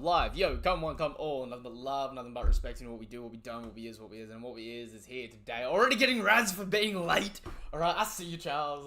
live. Yo, come on, come all. Nothing but love, nothing but respecting what we do, what we done, what we is, and what we is here today. Already getting razz for being late. Alright, I see you, Charles.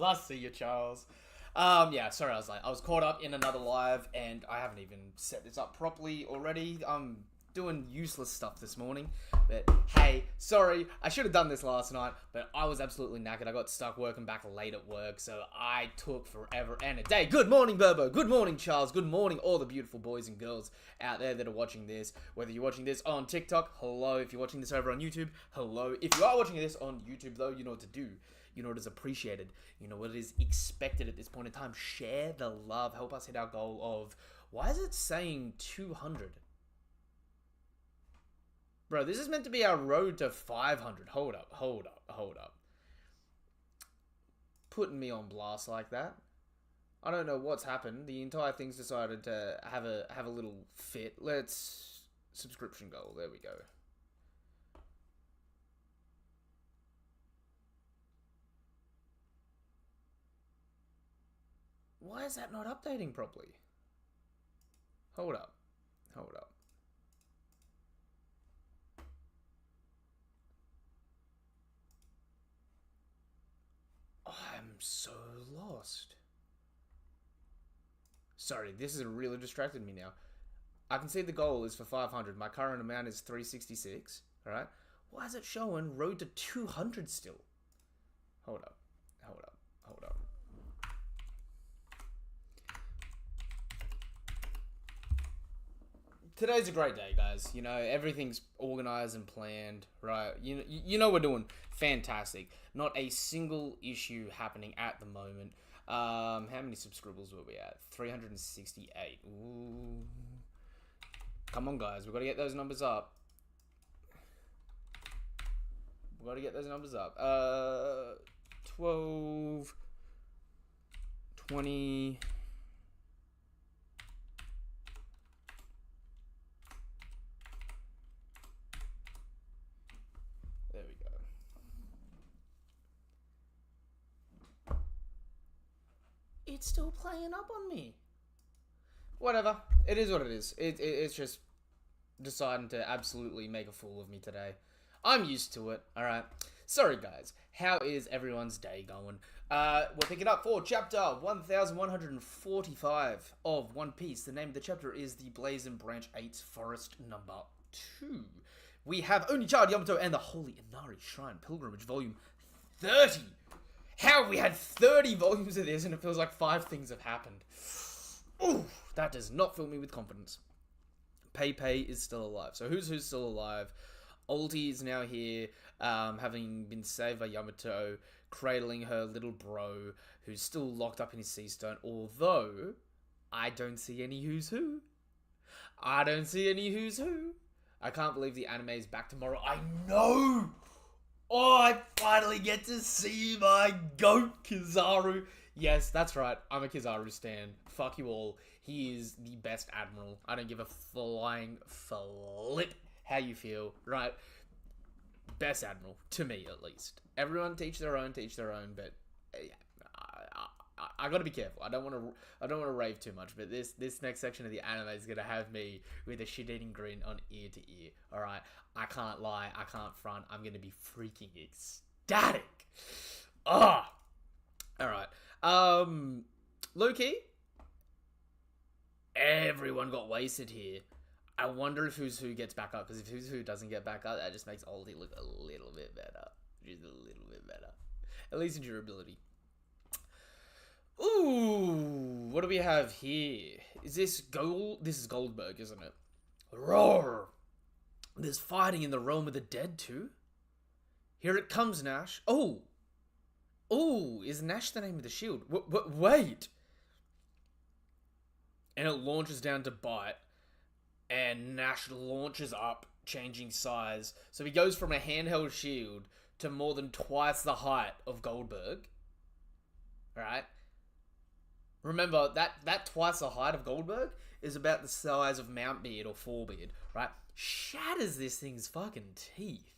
Yeah, sorry I was late. I was caught up in another live, and I haven't even set this up properly already. I'm doing useless stuff this morning, but hey, sorry, I should have done this last night, but I was absolutely knackered. I got stuck working back late at work, so I took forever and a day. Good morning, Burbo. Good morning, Charles. Good morning, all the beautiful boys and girls out there that are watching this. Whether you're watching this on TikTok, hello. If you're watching this over on YouTube, hello. If you are watching this on YouTube, though, you know what to do. You know what is appreciated. You know what is expected at this point in time. Share the love. Help us hit our goal of... Why is it saying 200? Bro, this is meant to be our road to 500. Hold up. Putting me on blast like that. I don't know what's happened. The entire thing's decided to have a little fit. Let's... Subscription goal. There we go. Why is that not updating properly? Hold up. I'm so lost. Sorry, this has really distracted me now. I can see the goal is for 500. My current amount is 366. Alright? Why is it showing road to 200 still? Hold up. Today's a great day, guys. You know, everything's organized and planned, right? You know we're doing fantastic. Not a single issue happening at the moment. How many subscribers were we at? 368. Ooh. Come on, guys. We've got to get those numbers up. 12, 20... There we go. It's still playing up on me. Whatever. It is what it is. It's just deciding to absolutely make a fool of me today. I'm used to it. Alright. Sorry, guys. How is everyone's day going? We're picking up for chapter 1145 of One Piece. The name of the chapter is The Blazing Branch 8's Forest Number 2. We have Onichiro Yamato and the Holy Inari Shrine Pilgrimage Volume 30. How have we had 30 volumes of this and it feels like 5 things have happened? Ooh, that does not fill me with confidence. Pei is still alive. So who's still alive? Ulti is now here, having been saved by Yamato, cradling her little bro, who's still locked up in his sea stone, although I don't see any who's who. I can't believe the anime is back tomorrow. I know! Oh, I finally get to see my GOAT, Kizaru. Yes, that's right. I'm a Kizaru stan. Fuck you all. He is the best admiral. I don't give a flying flip how you feel, right? Best admiral, to me at least. Everyone teach their own, but yeah, I gotta be careful. I don't want to rave too much, but this next section of the anime is gonna have me with a shit-eating grin on ear to ear. All right, I can't lie, I can't front. I'm gonna be freaking ecstatic. All right. Low key, everyone got wasted here. I wonder if Who's Who gets back up, because if Who's Who doesn't get back up, that just makes Oldie look a little bit better. Just a little bit better. At least in durability. Ooh, what do we have here? Is this Gold? This is Goldberg, isn't it? Roar! There's fighting in the realm of the dead too. Here it comes, Nash. Oh! Is Nash the name of the shield? Wait! And it launches down to bite. And Nash launches up, changing size. So he goes from a handheld shield to more than twice the height of Goldberg. Alright? Remember, that twice the height of Goldberg is about the size of Mountbeard or Forebeard, right? Shatters this thing's fucking teeth.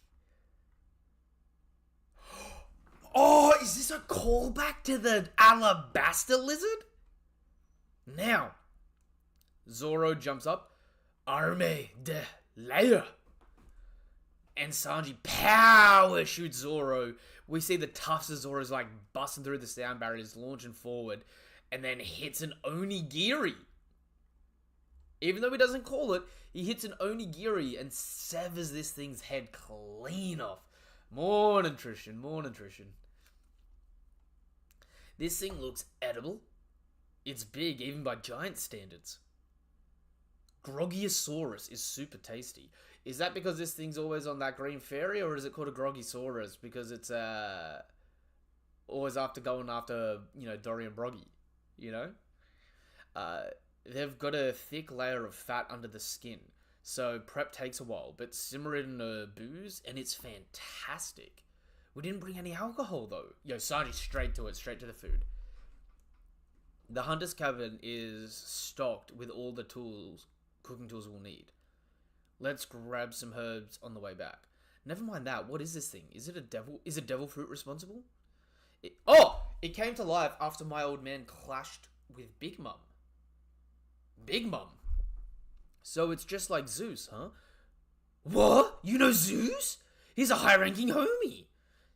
Oh, is this a callback to the Alabasta lizard? Now, Zoro jumps up. Arme de Leia. And Sanji power shoots Zoro. We see the tufts of Zoro's like busting through the sound barriers, launching forward, and then hits an Onigiri. Even though he doesn't call it, he hits an Onigiri and severs this thing's head clean off. More nutrition, more nutrition. This thing looks edible. It's big, even by giant standards. Groggysaurus is super tasty. Is that because this thing's always on that green fairy, or is it called a Groggysaurus because it's always going after, Dory and Broggy, They've got a thick layer of fat under the skin, so prep takes a while, but simmer it in a booze, and it's fantastic. We didn't bring any alcohol, though. Yo, Sanji, straight to it, straight to the food. The Hunter's Cabin is stocked with all the cooking tools we'll need. Let's grab some herbs on the way back. Never mind that. What is this thing? Is it a devil? Is a devil fruit responsible? It came to life after my old man clashed with Big Mom. Big Mom. So it's just like Zeus, huh? What? You know Zeus? He's a high-ranking homie.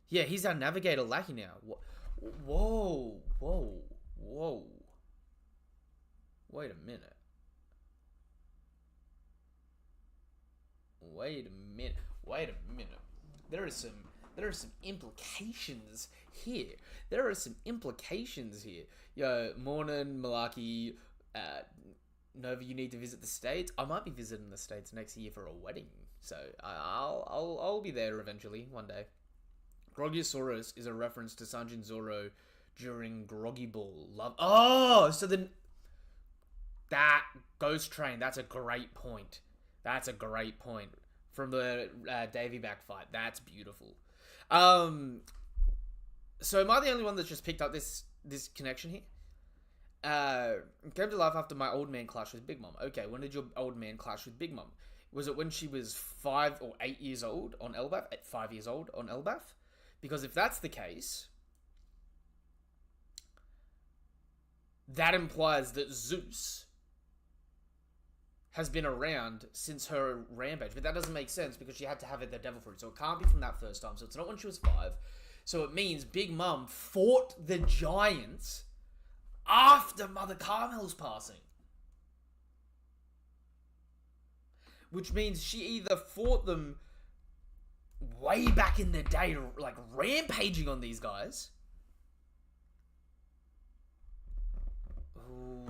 Yeah, he's our navigator lackey now. Whoa. Wait a minute. There are some implications here. Yo, morning, Malaki. Nova, you need to visit the States. I might be visiting the States next year for a wedding, so I'll be there eventually one day. Groggysaurus is a reference to Sanji and Zoro during Groggy Ball. So then that Ghost Train. That's a great point. From the Davy back fight. That's beautiful. So am I the only one that's just picked up this connection here? Came to life after my old man clashed with Big Mom. Okay, when did your old man clash with Big Mom? Was it when she was 5 or 8 years old on Elbaf? At 5 years old on Elbaf? Because if that's the case, that implies that Zeus has been around since her rampage. But that doesn't make sense because she had to have the devil fruit. So it can't be from that first time. So it's not when she was 5. So it means Big Mom fought the giants after Mother Carmel's passing. Which means she either fought them way back in the day, like rampaging on these guys. Ooh,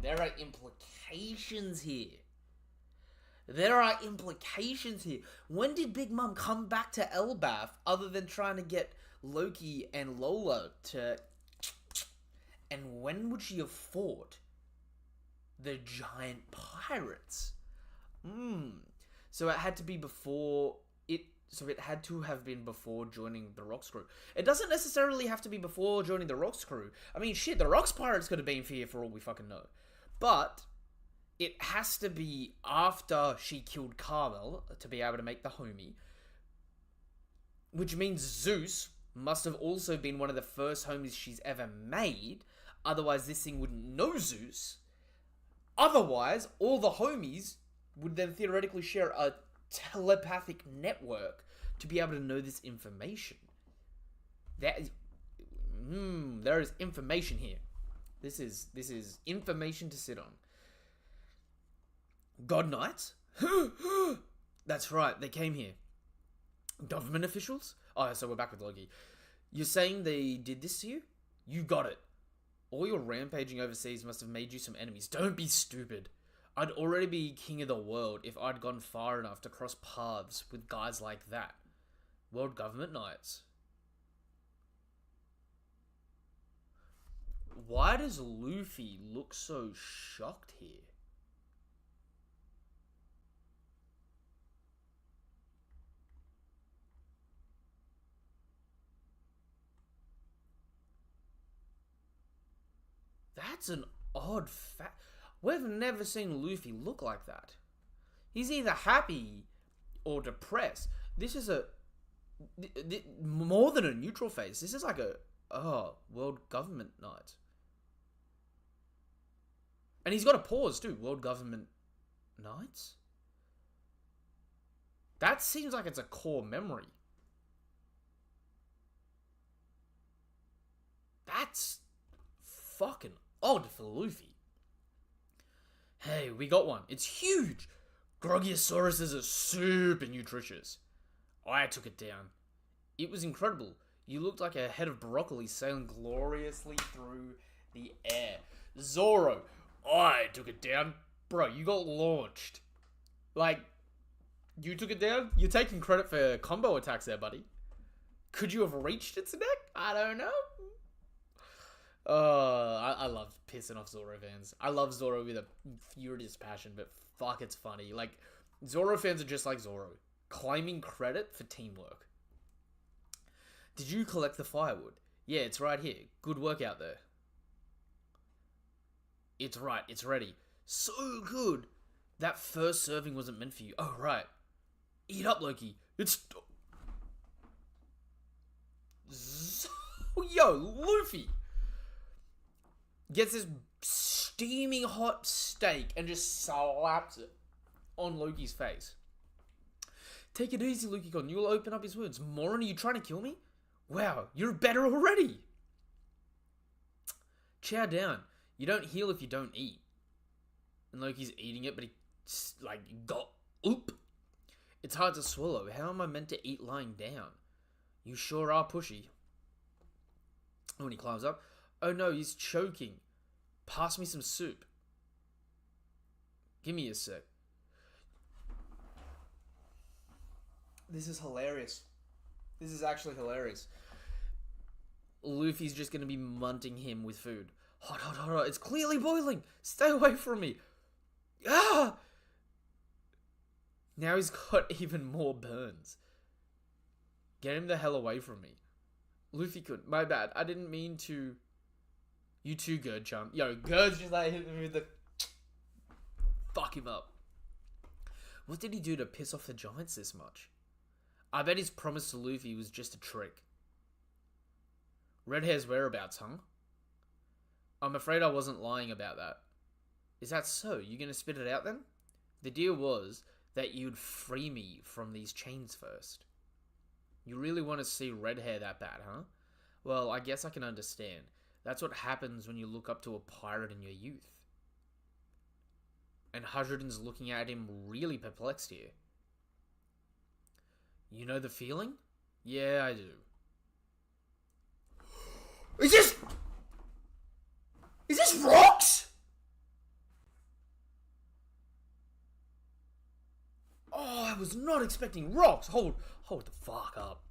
there are implications here. When did Big Mom come back to Elbaf other than trying to get Loki and Lola to... And when would she have fought the giant pirates? So it had to be before it. So it had to have been before joining the Rocks crew. It doesn't necessarily have to be before joining the Rocks crew. I mean, shit, the Rocks pirates could have been here for all we fucking know. But it has to be after she killed Carmel to be able to make the homie. Which means Zeus must have also been one of the first homies she's ever made. Otherwise, this thing wouldn't know Zeus. Otherwise, all the homies would then theoretically share a telepathic network to be able to know this information. There is information here. This is information to sit on. God Knights? That's right, they came here. Government officials? Oh, so we're back with Loki. You're saying they did this to you? You got it. All your rampaging overseas must have made you some enemies. Don't be stupid. I'd already be king of the world if I'd gone far enough to cross paths with guys like that. World Government Knights. Why does Luffy look so shocked here? That's an odd fact. We've never seen Luffy look like that. He's either happy or depressed. This is more than a neutral face. This is like World Government Knight. And he's got a pause too. World Government Knights? That seems like it's a core memory. That's fucking odd for Luffy. Hey, we got one. It's huge. Grogiosauruses are super nutritious. I took it down. It was incredible. You looked like a head of broccoli sailing gloriously through the air. Zoro, I took it down. Bro, you got launched. Like, you took it down? You're taking credit for combo attacks there, buddy. Could you have reached its neck? I don't know. I love pissing off Zoro fans. I love Zoro with a furious passion, but fuck, it's funny. Like, Zoro fans are just like Zoro, claiming credit for teamwork. Did you collect the firewood? Yeah, it's right here. Good work out there. It's right, it's ready. So good. That first serving wasn't meant for you. Oh, right. Eat up, Loki. It's... Yo, Luffy gets this steaming hot steak and just slaps it on Loki's face. Take it easy, Luki-kun. You'll open up his wounds. Moron, are you trying to kill me? Wow, you're better already. Chow down. You don't heal if you don't eat. And Loki's eating it, but he, like, got oop. It's hard to swallow. How am I meant to eat lying down? You sure are pushy. When he climbs up, oh no, he's choking. Pass me some soup. Give me a sec. This is hilarious. This is actually hilarious. Luffy's just going to be munting him with food. Hot, hot, hot, hot. It's clearly boiling. Stay away from me. Ah! Now he's got even more burns. Get him the hell away from me. Luffy could. My bad. I didn't mean to. You too, Gerd chum. Yo, Gerd's just like hit me with the. Fuck him up. What did he do to piss off the giants this much? I bet his promise to Luffy was just a trick. Red Hair's whereabouts, huh? I'm afraid I wasn't lying about that. Is that so? You gonna spit it out then? The deal was that you'd free me from these chains first. You really want to see Red Hair that bad, huh? Well, I guess I can understand. That's what happens when you look up to a pirate in your youth. And Hydrogen's looking at him really perplexed here. You know the feeling? Yeah, I do. Is this rocks? Oh, I was not expecting rocks. Hold the fuck up.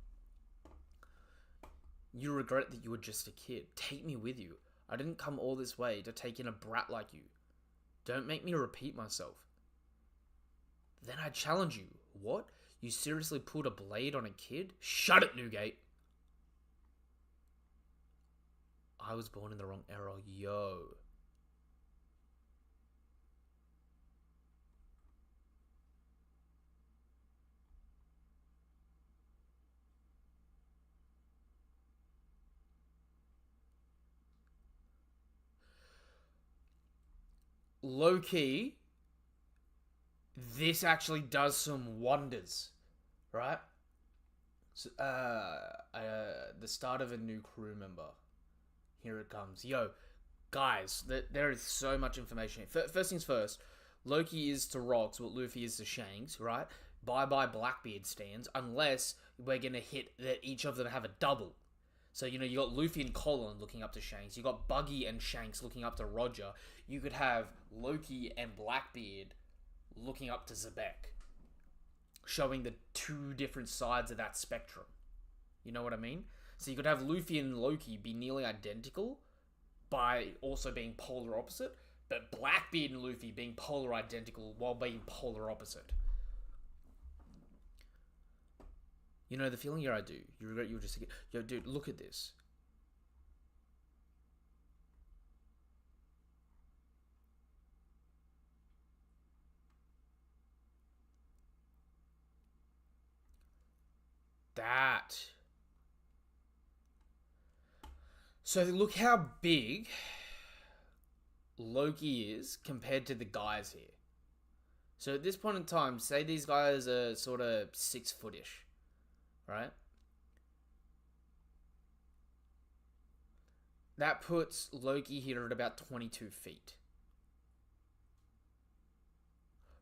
You regret that you were just a kid. Take me with you. I didn't come all this way to take in a brat like you. Don't make me repeat myself. Then I challenge you. What? You seriously pulled a blade on a kid? Shut it, Newgate. I was born in the wrong era, yo. Low-key, this actually does some wonders, right? So, the start of a new crew member. Here it comes. Yo, guys, there is so much information here. First things first, Loki is to Rocks what Luffy is to Shanks, right? Bye-bye Blackbeard stands, unless we're going to hit that each of them have a double. So, you know, you got Luffy and Colin looking up to Shanks. You got Buggy and Shanks looking up to Roger. You could have Loki and Blackbeard looking up to Zebek, showing the two different sides of that spectrum. You know what I mean? So you could have Luffy and Loki be nearly identical by also being polar opposite, but Blackbeard and Luffy being polar identical while being polar opposite. You know the feeling? Yeah, I do. You regret you were just a kid. Yo, dude, look at this. That. So look how big Loki is compared to the guys here. So at this point in time, say these guys are sort of 6-footish, right? That puts Loki here at about 22 feet.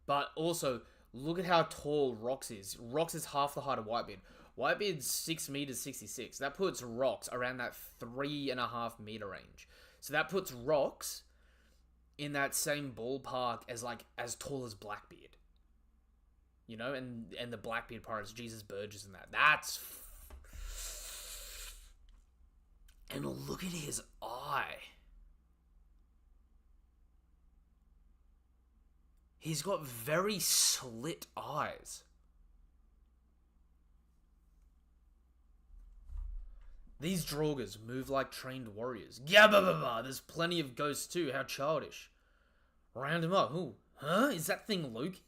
But also, look at how tall Rox is. Rox is half the height of Whitebeard. Whitebeard's 6 meters 66. That puts Rox around that 3.5 meter range. So that puts Rox in that same ballpark as as tall as Blackbeard. You know, and the Blackbeard pirates, Jesus Burgess and that. That's... And look at his eye. He's got very slit eyes. These Draugrs move like trained warriors. Gabba, there's plenty of ghosts too, how childish. Round him up. Ooh, huh? Is that thing Loki?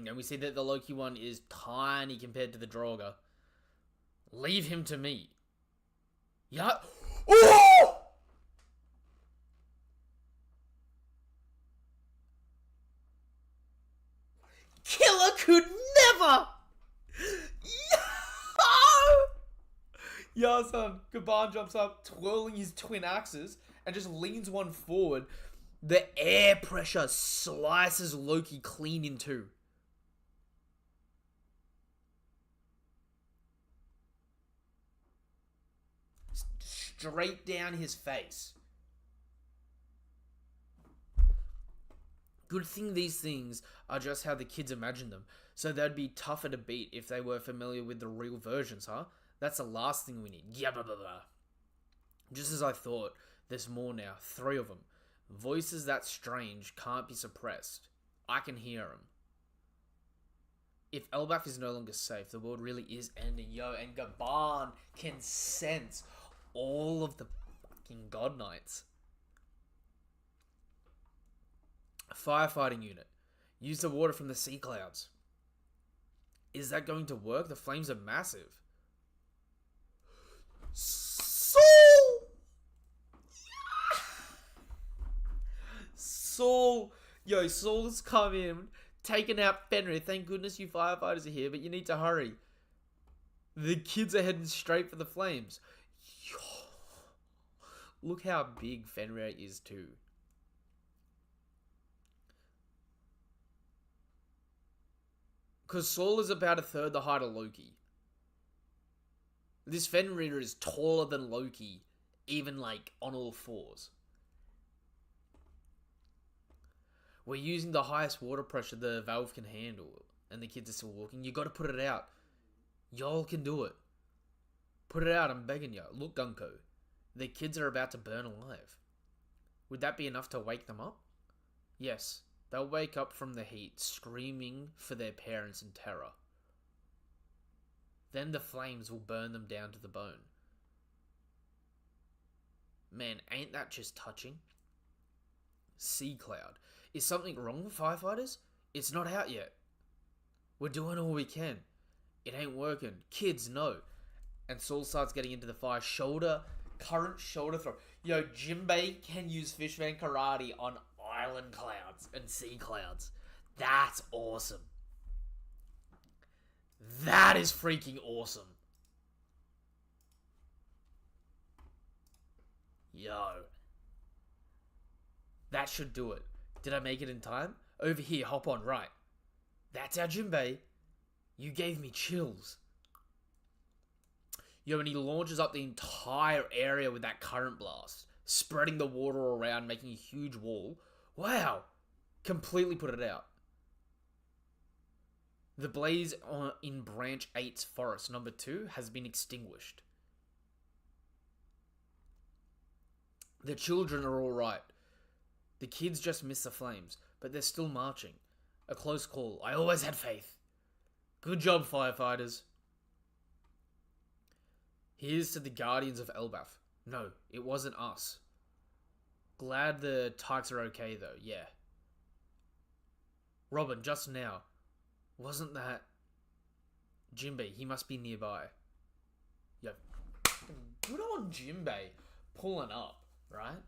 And we see that the Loki one is tiny compared to the Draugr. Leave him to me. Yeah. Oh! Killer could never! Yasan, Gaban jumps up, twirling his twin axes, and just leans one forward. The air pressure slices Loki clean in two. Straight down his face. Good thing these things are just how the kids imagine them, so they'd be tougher to beat if they were familiar with the real versions, huh? That's the last thing we need. Just as I thought, there's more now. 3 of them. Voices that strange can't be suppressed. I can hear them. If Elbaf is no longer safe, the world really is ending. Yo, and Gaban can sense all of the fucking God Knights. Firefighting unit. Use the water from the sea clouds. Is that going to work? The flames are massive. Saul! Saul! Yo, Saul's come in, taken out Fenrir. Thank goodness you firefighters are here, but you need to hurry. The kids are heading straight for the flames. Yo. Look how big Fenrir is too. Because Saul is about 1/3 the height of Loki. This Fenrir is taller than Loki, even on all fours. We're using the highest water pressure the valve can handle, and the kids are still walking. You gotta put it out. Y'all can do it. Put it out, I'm begging you. Look, Gunko. The kids are about to burn alive. Would that be enough to wake them up? Yes. They'll wake up from the heat, screaming for their parents in terror. Then the flames will burn them down to the bone. Man, ain't that just touching? Sea Cloud. Is something wrong with firefighters? It's not out yet. We're doing all we can. It ain't working. Kids, no. And Saul starts getting into the fire. Current shoulder throw. Yo, Jinbei can use Fishman Karate on island clouds and sea clouds. That's awesome. That is freaking awesome. Yo. That should do it. Did I make it in time? Over here, hop on, right. That's our Jinbei. You gave me chills. Yo, and he launches up the entire area with that current blast, spreading the water around, making a huge wall. Wow. Completely put it out. The blaze in Branch 8's forest, number 2, has been extinguished. The children are alright. The kids just missed the flames, but they're still marching. A close call. I always had faith. Good job, firefighters. Here's to the Guardians of Elbaf. No, it wasn't us. Glad the tykes are okay, though, yeah. Robin, just now. Wasn't that... Jinbei, he must be nearby. Yo, good on Jinbei. Pulling up. right?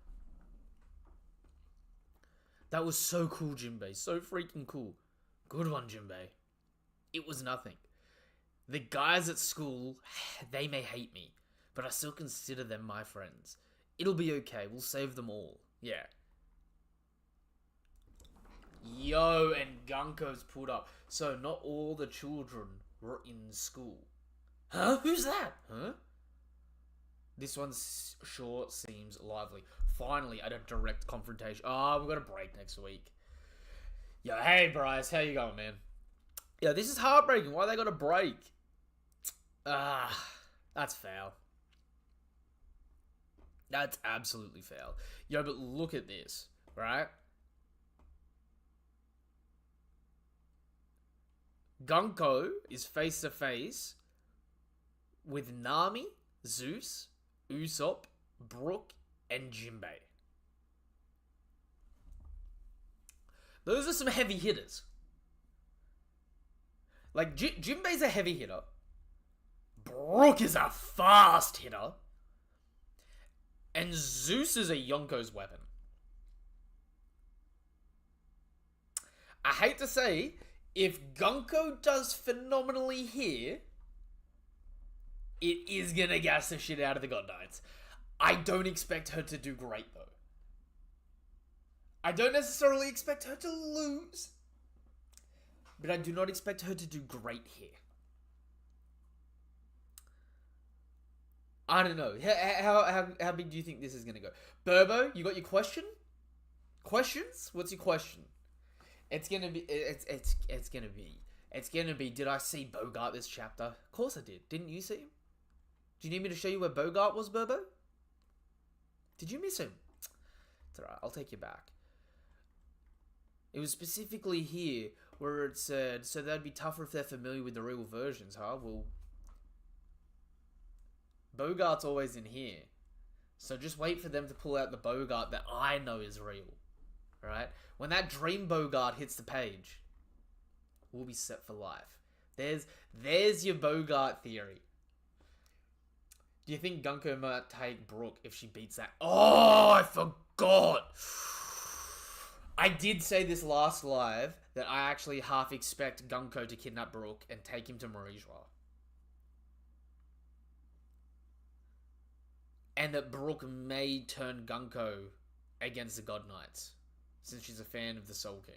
That was so cool, Jinbei. So freaking cool. Good one, Jinbei. It was nothing. The guys at school, they may hate me, but I still consider them my friends. It'll be okay. We'll save them all. Yeah. Yo, and Gunko's pulled up. So not all the children were in school. Huh? Who's that? Huh? This one sure seems lively. Finally, at a direct confrontation. Oh, we've got a break next week. Yo, hey Bryce, how you going, man? Yeah, this is heartbreaking. Why they got a break? That's foul. That's absolutely foul. Yo, but look at this, right? Gunko is face to face with Nami, Zeus, Usopp, Brook, and Jinbei. Those are some heavy hitters. Like, Jinbei's a heavy hitter. Brook is a fast hitter. And Zeus is a Yonko's weapon. I hate to say, if Gunko does phenomenally here, it is gonna gas the shit out of the God Knights. I don't expect her to do great, though. I don't necessarily expect her to lose, but I do not expect her to do great here. I don't know. How big do you think this is gonna go? Burbo, you got your question? Questions? What's your question? It's gonna be. It's gonna be. Did I see Bogart this chapter? Of course I did. Didn't you see him? Do you need me to show you where Bogart was, Burbo? Did you miss him? It's alright. I'll take you back. It was specifically here where it said, so that'd be tougher if they're familiar with the real versions, huh? Well, Bogart's always in here. So just wait for them to pull out the Bogart that I know is real. Alright? When that Dream Bogart hits the page, we'll be set for life. There's your Bogart theory. Do you think Gunko might take Brook if she beats that? Oh, I forgot! I did say this last live that I actually half expect Gunko to kidnap Brook and take him to Marijua. And that Brook may turn Gunko against the God Knights, since she's a fan of the Soul King.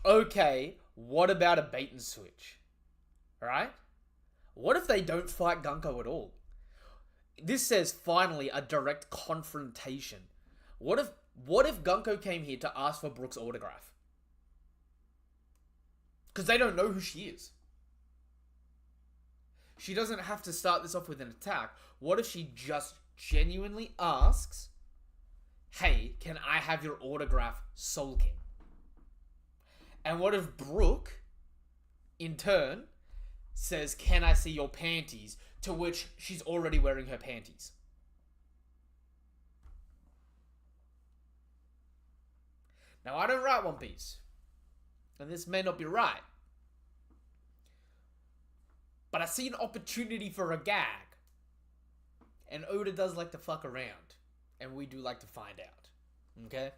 Okay, what about a bait and switch? Alright? What if they don't fight Gunko at all? This says, finally, a direct confrontation. What if Gunko came here to ask for Brook's autograph? Because they don't know who she is. She doesn't have to start this off with an attack. What if she just genuinely asks, hey, can I have your autograph, Soul King? And what if Brook, in turn, says, can I see your panties? To which she's already wearing her panties. Now, I don't write One Piece. And this may not be right. But I see an opportunity for a gag. And Oda does like to fuck around. And we do like to find out. Okay?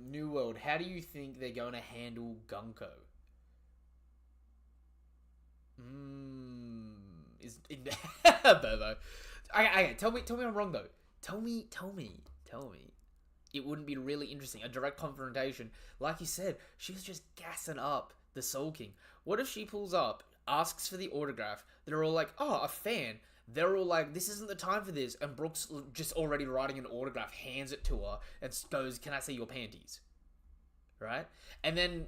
New World. How do you think they're going to handle Gunko? Bobo. Okay, tell me I'm wrong though. Tell me. It wouldn't be really interesting. A direct confrontation. Like you said, she was just gassing up the Soul King. What if she pulls up, asks for the autograph, they're all like, oh, a fan. They're all like, this isn't the time for this. And Brooks just already writing an autograph, hands it to her, and goes, can I see your panties? Right? And then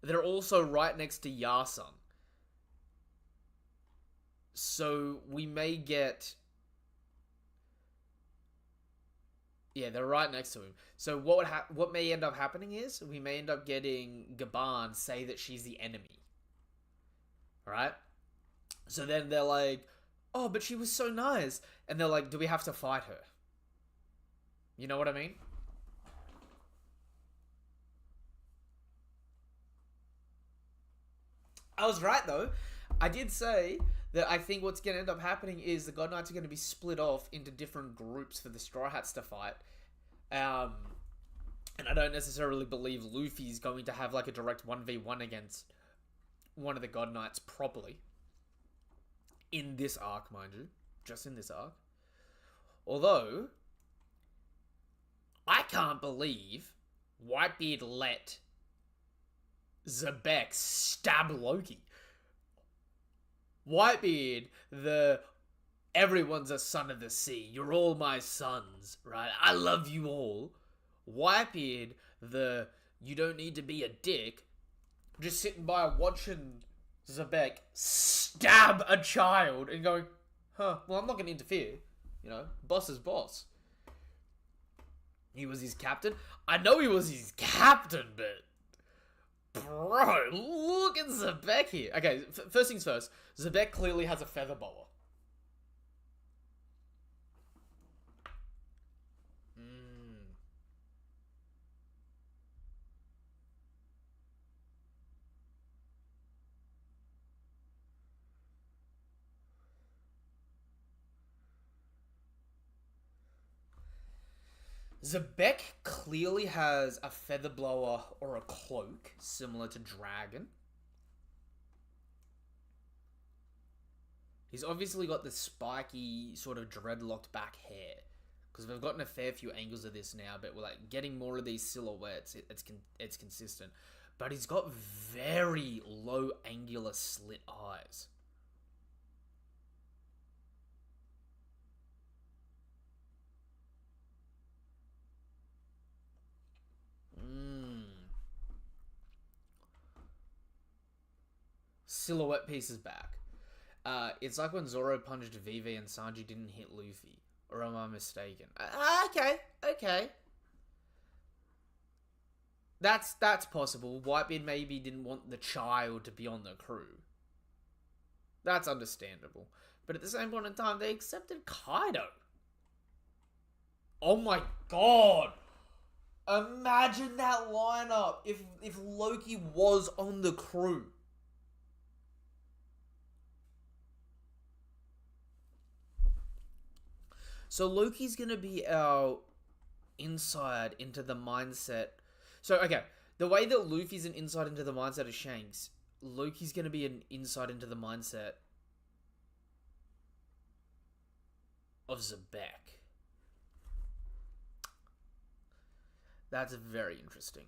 they're also right next to Yarsung. So we may get Yeah, they're right next to him. So what may end up happening is we may end up getting Gaban say that she's the enemy, right? So then they're like, "Oh, but she was so nice," and they're like, "Do we have to fight her?" You know what I mean? I was right though. I did say that I think what's going to end up happening is the God Knights are going to be split off into different groups for the Straw Hats to fight. Um, and I don't necessarily believe Luffy's going to have like a direct 1v1 against one of the God Knights properly. In this arc, mind you. Just in this arc. Although, I can't believe Whitebeard let Zebek stab Loki. Whitebeard, the everyone's a son of the sea. You're all my sons, right? I love you all. Whitebeard, the you don't need to be a dick. Just sitting by watching Zebek stab a child and going, well, I'm not going to interfere. You know, boss is boss. He was his captain. I know he was his captain, but bro, look at Zebek here. Okay, first things first. Zebek clearly has a feather boa. Zebek clearly has a feather blower or a cloak, similar to Dragon. He's obviously got the spiky, sort of dreadlocked back hair. Because we've gotten a fair few angles of this now, but we're like getting more of these silhouettes. It's consistent. But he's got very low angular slit eyes. Silhouette piece is back. It's like when Zoro punched Vivi and Sanji didn't hit Luffy. Or am I mistaken? Okay. That's possible. Whitebeard maybe didn't want the child to be on the crew. That's understandable. But at the same point in time, they accepted Kaido. Oh my god! Imagine that lineup if Loki was on the crew. So Loki's gonna be our insight into the mindset. So, okay, the way that Luffy's an insight into the mindset of Shanks, Loki's gonna be an insight into the mindset of Zebek. That's very interesting.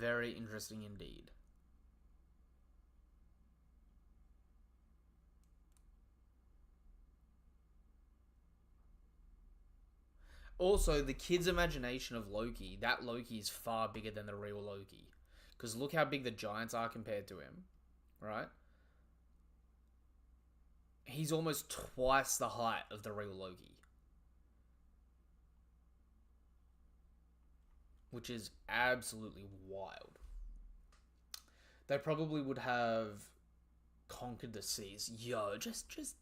Very interesting indeed. Also, the kid's imagination of Loki, that Loki is far bigger than the real Loki. Because look how big the giants are compared to him, right? He's almost twice the height of the real Loki. Which is absolutely wild. They probably would have conquered the seas. Yo, just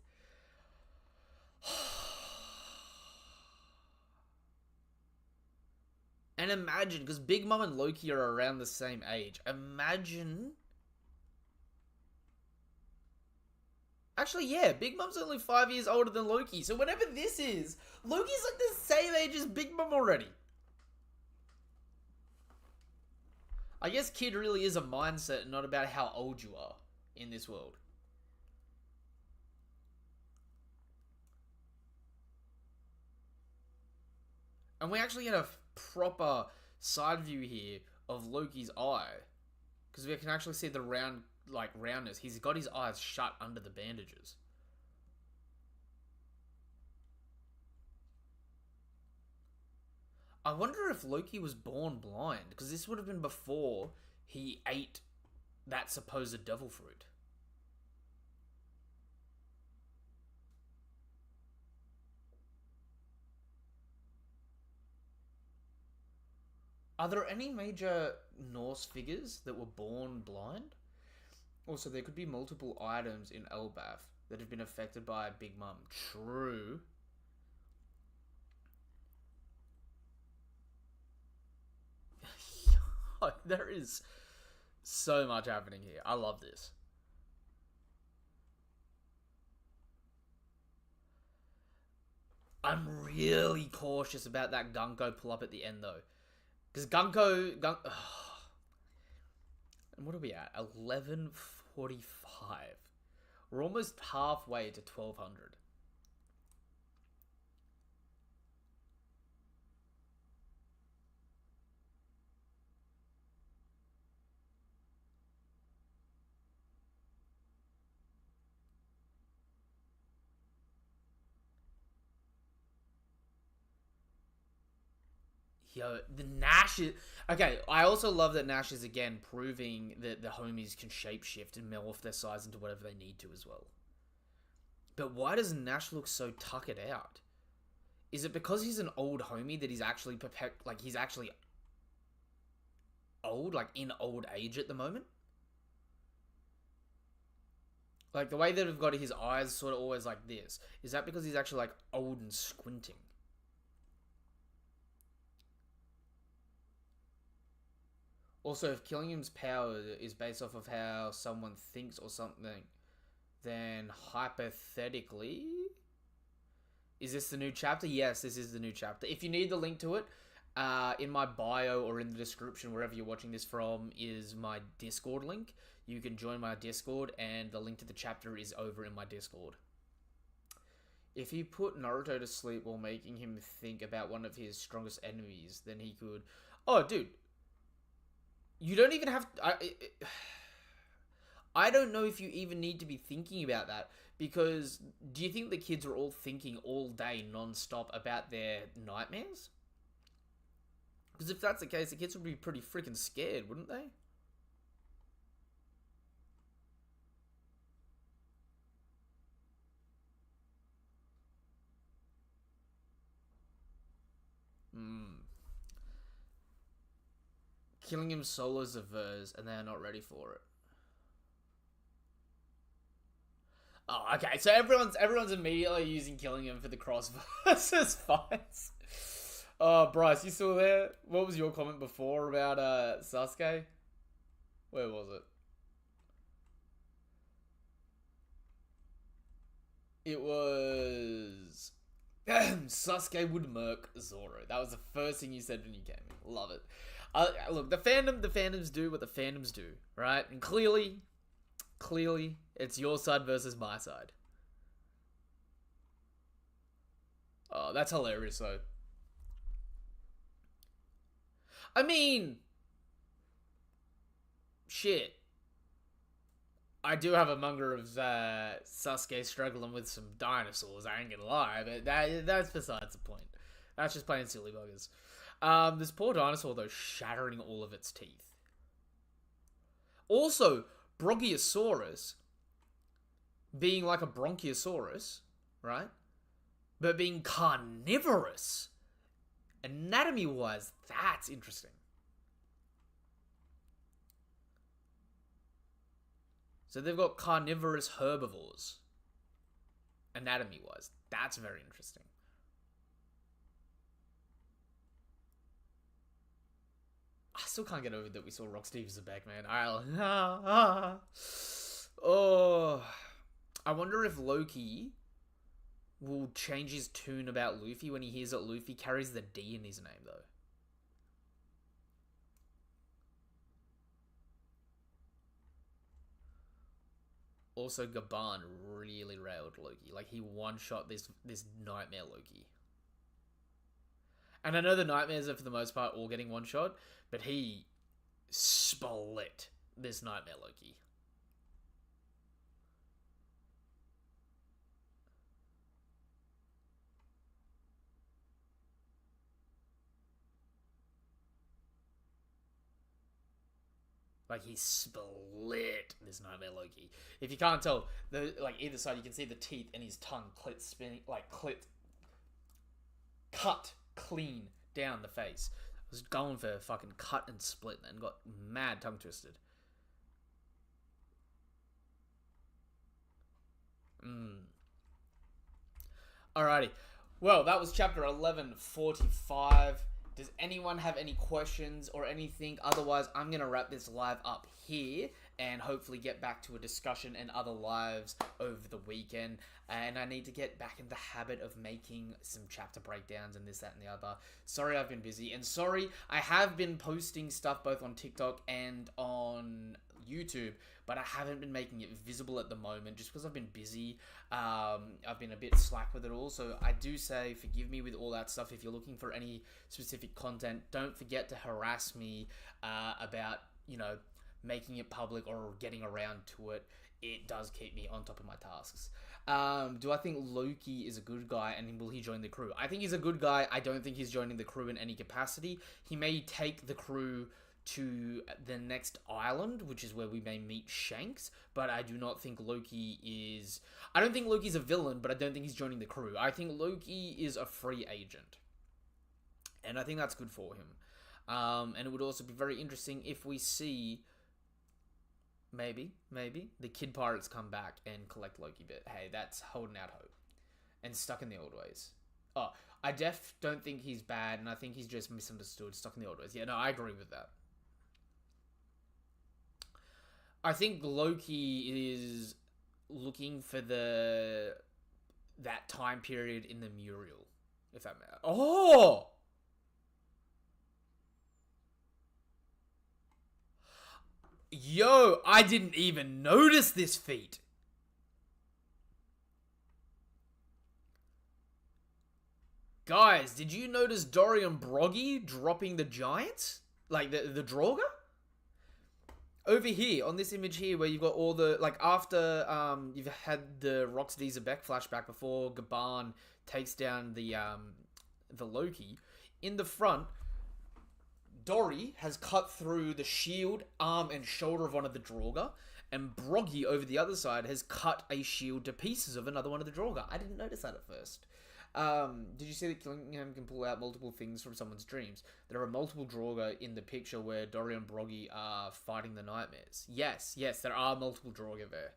and imagine, because Big Mom and Loki are around the same age. Imagine. Actually, yeah, Big Mom's only 5 years older than Loki. So whatever this is, Loki's like the same age as Big Mom already. I guess kid really is a mindset and not about how old you are in this world. And we actually get a proper side view here of Loki's eye. Because we can actually see the roundness. He's got his eyes shut under the bandages. I wonder if Loki was born blind, because this would have been before he ate that supposed devil fruit. Are there any major Norse figures that were born blind? Also, there could be multiple items in Elbaf that have been affected by Big Mum. True. There is so much happening here. I love this. I'm really cautious about that Gunko pull up at the end though. Because and what are we at? 11:45. We're almost halfway to 1200. Yo, the Nash is... Okay, I also love that Nash is again proving that the homies can shapeshift and morph their size into whatever they need to as well. But why does Nash look so tuckered out? Is it because he's an old homie that he's actually he's actually old, like in old age at the moment? Like the way that we've got his eyes sort of always like this. Is that because he's actually like old and squinting? Also, if Killingham's power is based off of how someone thinks or something, then hypothetically... Is this the new chapter? Yes, this is the new chapter. If you need the link to it, in my bio or in the description, wherever you're watching this from, is my Discord link. You can join my Discord, and the link to the chapter is over in my Discord. If he put Naruto to sleep while making him think about one of his strongest enemies, then he could... Oh, dude. You don't even have... I don't know if you even need to be thinking about that, because do you think the kids are all thinking all day non-stop about their nightmares? Because if that's the case, the kids would be pretty freaking scared, wouldn't they? Killingham solos a verse, and they're not ready for it. Oh, okay. So everyone's immediately using Killingham for the cross versus fights. Oh, Bryce, you still there? What was your comment before about Sasuke? Where was it? It was Sasuke would murk Zoro. That was the first thing you said when you came in. Love it. Look, the fandoms do what the fandoms do, right? And clearly, it's your side versus my side. Oh, that's hilarious, though. I mean, shit. I do have a manga of Sasuke struggling with some dinosaurs, I ain't gonna lie, but that's besides the point. That's just plain silly buggers. This poor dinosaur, though, shattering all of its teeth. Also, Brachiosaurus being like a Bronchiosaurus, right? But being carnivorous. Anatomy-wise, that's interesting. So they've got carnivorous herbivores. Anatomy-wise, that's very interesting. I still can't get over that we saw Rock Steve as a back, man. Oh, I wonder if Loki will change his tune about Luffy when he hears that Luffy carries the D in his name, though. Also, Gaban really railed Loki. Like, he one-shot this Nightmare Loki. And I know the Nightmares are, for the most part, all getting one-shot, but he split this Nightmare Loki. Like, he split this Nightmare Loki. If you can't tell, either side, you can see the teeth and his tongue cut clean down the face. I was going for fucking cut and split and got mad tongue twisted. Alrighty. Well, that was chapter 1145. Does anyone have any questions or anything? Otherwise, I'm going to wrap this live up here and hopefully get back to a discussion and other lives over the weekend. And I need to get back in the habit of making some chapter breakdowns and this, that, and the other. Sorry I've been busy. And sorry, I have been posting stuff both on TikTok and on YouTube, but I haven't been making it visible at the moment just because I've been busy. I've been a bit slack with it all, so I do say forgive me with all that stuff. If you're looking for any specific content, don't forget to harass me about, making it public or getting around to it. It does keep me on top of my tasks. Do I think Loki is a good guy and will he join the crew? I think he's a good guy. I don't think he's joining the crew in any capacity. He may take the crew to the next island, which is where we may meet Shanks, but I do not think Loki is... I don't think Loki's a villain, but I don't think he's joining the crew. I think Loki is a free agent, and I think that's good for him. And it would also be very interesting if we see... Maybe, the Kid Pirates come back and collect Loki, but hey, that's holding out hope. And stuck in the old ways. Oh, I don't think he's bad, and I think he's just misunderstood, stuck in the old ways. Yeah, no, I agree with that. I think Loki is looking for that time period in the Muriel, if that matters. Oh! Yo, I didn't even notice this feat. Guys, did you notice Dorian Broggy dropping the giants? Like, the Draugr? Over here, on this image here, where you've got all the... Like, after you've had the Roxy Zebek flashback before Gaban takes down the Loki, in the front... Dory has cut through the shield, arm, and shoulder of one of the Draugr, and Broggy over the other side has cut a shield to pieces of another one of the Draugr. I didn't notice that at first. Did you see that Killingham can pull out multiple things from someone's dreams? There are multiple Draugr in the picture where Dory and Broggy are fighting the nightmares. Yes, there are multiple Draugr there.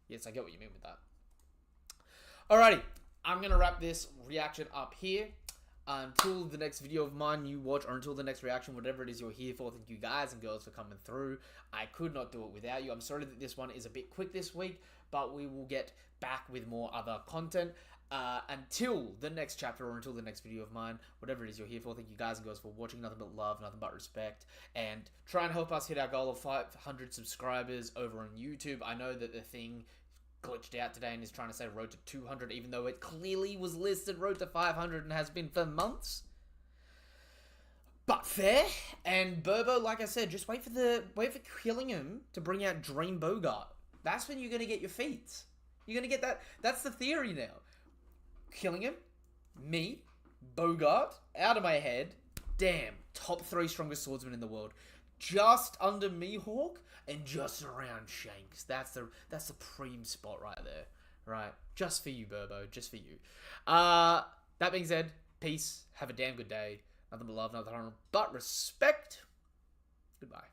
Yes, I get what you mean with that. Alrighty, I'm going to wrap this reaction up here. Until the next video of mine you watch, or until the next reaction, whatever it is you're here for, thank you guys and girls for coming through. I could not do it without you. I'm sorry that this one is a bit quick this week, but we will get back with more other content. Until the next chapter, or until the next video of mine, whatever it is you're here for, thank you guys and girls for watching. Nothing but love, nothing but respect, and try and help us hit our goal of 500 subscribers over on YouTube. I know that the thing glitched out today and is trying to say road to 200, even though it clearly was listed road to 500 and has been for months. But fair. And Burbo, like I said, just wait for Killingham to bring out Dream Bogart. That's when you're gonna get your feats. You're gonna get that. That's the theory now. Killingham, me, Bogart, out of my head. Damn, top 3 strongest swordsmen in the world. Just under Mihawk and just around Shanks. That's the supreme spot right there. Right. Just for you, Burbo. Just for you. That being said, peace. Have a damn good day. Nothing but love, nothing but respect. Goodbye.